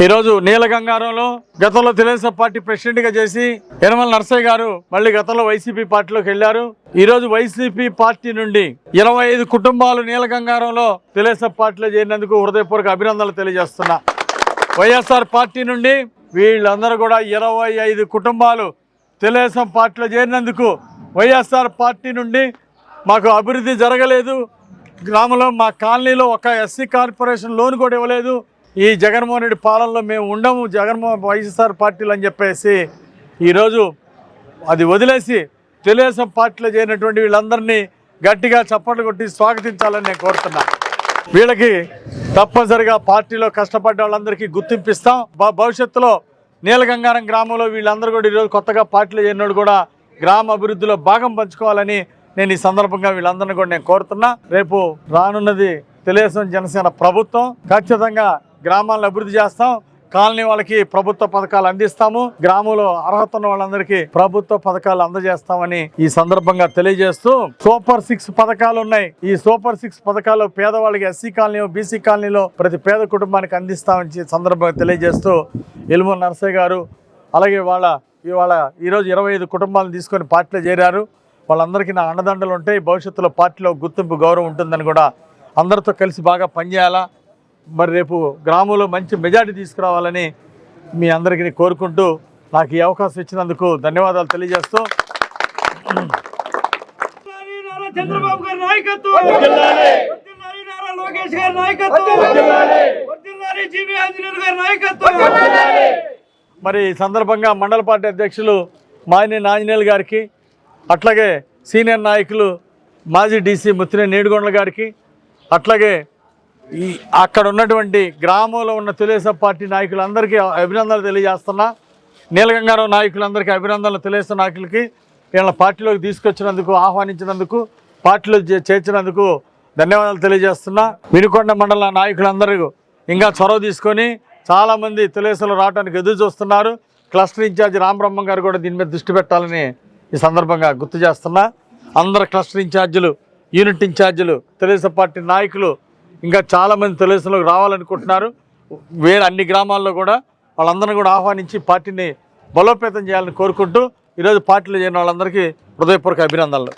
ఈరోజు నీలగంగారంలో గతంలో Telugu Desam party president గా చేసి యనమల నరసయ్య గారు మళ్ళీ గతంలో వైసీపీ పార్టీలోకి వెళ్లారు. ఈ రోజు వైసీపీ పార్టీ నుండి 25 కుటుంబాలు నీలగంగారంలో తెలుగుదేశం పార్టీలో చేరినందుకు హృదయపూర్వక అభినందనలు తెలియజేస్తున్నా. వైఎస్ఆర్ పార్టీ నుండి వీళ్ళందరూ కూడా 25 కుటుంబాలు తెలుగుదేశం పార్టీలో చేరినందుకు వైఎస్ఆర్ పార్టీ నుండి మాకు అభివృద్ధి జరగలేదు, గ్రామంలో మా కాలనీలో ఒక ఎస్సీ కార్పొరేషన్ లోన్ కూడా ఇవ్వలేదు, ఈ జగన్మోహన్ రెడ్డి పాలనలో మేము ఉండము వైఎస్ఆర్ పార్టీలు అని చెప్పేసి ఈరోజు అది వదిలేసి తెలుగుదేశం పార్టీలో చేరినటువంటి వీళ్ళందరినీ గట్టిగా చప్పట్లు కొట్టి స్వాగతించాలని నేను కోరుతున్నా. వీళ్ళకి తప్పనిసరిగా పార్టీలో కష్టపడ్డ వాళ్ళందరికీ గుర్తింపిస్తాం. భవిష్యత్తులో నీలగంగారం గ్రామంలో వీళ్ళందరూ కూడా ఈరోజు కొత్తగా పార్టీలో చేరినోడు కూడా గ్రామ అభివృద్ధిలో భాగం పంచుకోవాలని నేను ఈ సందర్భంగా వీళ్ళందరినీ కూడా నేను కోరుతున్నా. రేపు రానున్నది తెలుగుదేశం జనసేన ప్రభుత్వం. ఖచ్చితంగా గ్రామాలను అభివృద్ధి చేస్తాం, కాలనీ వాళ్ళకి ప్రభుత్వ పథకాలు అందిస్తాము, గ్రామంలో అర్హత ఉన్న వాళ్ళందరికీ ప్రభుత్వ పథకాలు అందజేస్తామని ఈ సందర్భంగా తెలియజేస్తూ సూపర్ 6 పథకాలు ఉన్నాయి. ఈ సూపర్ 6 పథకాలు పేదవాళ్ళకి ఎస్సీ కాలనీ బీసీ కాలనీలో ప్రతి పేద కుటుంబానికి అందిస్తామని సందర్భంగా తెలియజేస్తూ యనమల నరసయ్య గారు అలాగే ఈరోజు 25 కుటుంబాలను తీసుకొని పార్టీలో చేరారు. వాళ్ళందరికీ నా అండదండలు ఉంటాయి. భవిష్యత్తులో పార్టీలో గుర్తింపు గౌరవం ఉంటుందని కూడా అందరితో కలిసి బాగా పనిచేయాలా, మరి రేపు గ్రామంలో మంచి మెజారిటీ తీసుకురావాలని మీ అందరికీ కోరుకుంటూ నాకు ఈ అవకాశం ఇచ్చినందుకు ధన్యవాదాలు తెలియజేస్తూ చంద్రబాబు గారి నాయకత్వం, లోకేష్ గారి నాయకత్వం, జీవీ ఆంజనేయులు గారి నాయకత్వం. మరి ఈ సందర్భంగా మండల పార్టీ అధ్యక్షులు మాయనేని ఆంజనేయులు గారికి, అట్లాగే సీనియర్ నాయకులు మాజీ డీసీ ముత్తినేని నీడిగొండల గారికి, అట్లాగే అక్కడ ఉన్నటువంటి గ్రామంలో ఉన్న తెలుగుదేశం పార్టీ నాయకులందరికీ అభినందనలు తెలియజేస్తున్నా. నీలగంగారం నాయకులందరికీ అభినందనలు, తెలుగుదేశం నాయకులకి వీళ్ళ పార్టీలోకి తీసుకొచ్చినందుకు, ఆహ్వానించినందుకు, పార్టీలో చేర్చినందుకు ధన్యవాదాలు తెలియజేస్తున్నా. వినుకొండ మండల నాయకులందరూ ఇంకా చొరవ తీసుకొని చాలామంది తెలుగుదేశంలో రావడానికి ఎదురు చూస్తున్నారు. క్లస్టర్ ఇన్ఛార్జి రామబ్రహ్మ గారు కూడా దీని మీద దృష్టి పెట్టాలని ఈ సందర్భంగా గుర్తు చేస్తున్నా. అందరు క్లస్టర్ ఇన్ఛార్జీలు, యూనిట్ ఇన్ఛార్జీలు, తెలుగుదేశం పార్టీ నాయకులు ఇంకా చాలామంది తెలుగుదేశంలోకి రావాలనుకుంటున్నారు. వేరే అన్ని గ్రామాల్లో కూడా వాళ్ళందరినీ కూడా ఆహ్వానించి పార్టీని బలోపేతం చేయాలని కోరుకుంటూ ఈరోజు పార్టీలో చేరిన వాళ్ళందరికీ హృదయపూర్వక అభినందనలు.